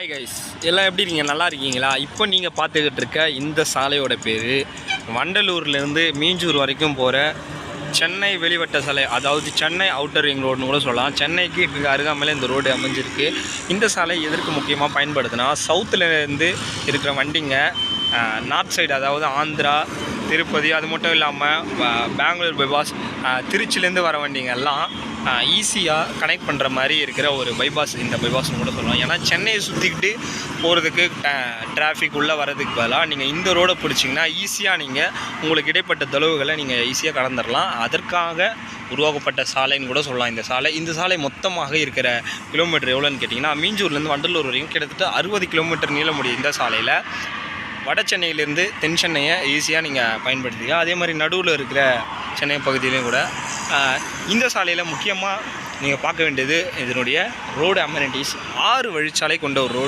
Hi guys, எல்லாம் எப்படி இருக்கீங்க? நல்லா இருக்கீங்களா? இப்போ நீங்கள் பார்த்துக்கிட்டு இருக்க இந்த சாலையோட பேர் வண்டலூர்லேருந்து மீஞ்சூர் வரைக்கும் போகிற சென்னை வெளிவட்ட சாலை, அதாவது சென்னை அவுட்டர் ரிங் ரோடுன்னு கூட சொல்லலாம். சென்னைக்கு அருகாமையில் இந்த ரோடு அமைஞ்சிருக்கு. இந்த சாலை எதற்கு முக்கியமாக பயன்படுதுன்னா, சவுத்துலேருந்து இருக்கிற வண்டிங்க நார்த் சைடு, அதாவது ஆந்திரா, திருப்பதி, அது மட்டும் இல்லாமல் பெங்களூர் பைபாஸ், திருச்சிலேருந்து வர வண்டிங்க எல்லாம் ஈஸியாக கனெக்ட் பண்ணுற மாதிரி இருக்கிற ஒரு பைபாஸ் இந்த பைபாஸ்னு கூட சொல்லலாம். ஏன்னா சென்னையை சுற்றிக்கிட்டு போகிறதுக்கு டிராஃபிக் உள்ளே வரதுக்கு பதிலாக நீங்கள் இந்த ரோடை பிடிச்சிங்கன்னா ஈஸியாக நீங்கள் உங்களுக்கு இடைப்பட்ட தொலைவுகளை நீங்கள் ஈஸியாக கடந்துடலாம். அதற்காக உருவாக்கப்பட்ட சாலைன்னு கூட சொல்லலாம் இந்த சாலை மொத்தமாக இருக்கிற கிலோமீட்டர் எவ்வளோன்னு கேட்டிங்கன்னா, மீஞ்சூர்லேருந்து வண்டலூர் வரைக்கும் கிட்டத்தட்ட 60 கிலோமீட்டர் நீள முடியும். இந்த சாலையில் வட சென்னையிலேருந்து தென் சென்னையை ஈஸியாக நீங்கள் பயன்படுத்திக்கலாம். அதே மாதிரி நடுவில் இருக்கிற சென்னை பகுதியிலையும் கூட இந்த சாலையில் முக்கியமாக நீங்கள் பார்க்க வேண்டியது இதனுடைய ரோடு அமெனிட்டிஸ். 6 வழிச்சாலை கொண்ட ஒரு ரோடு.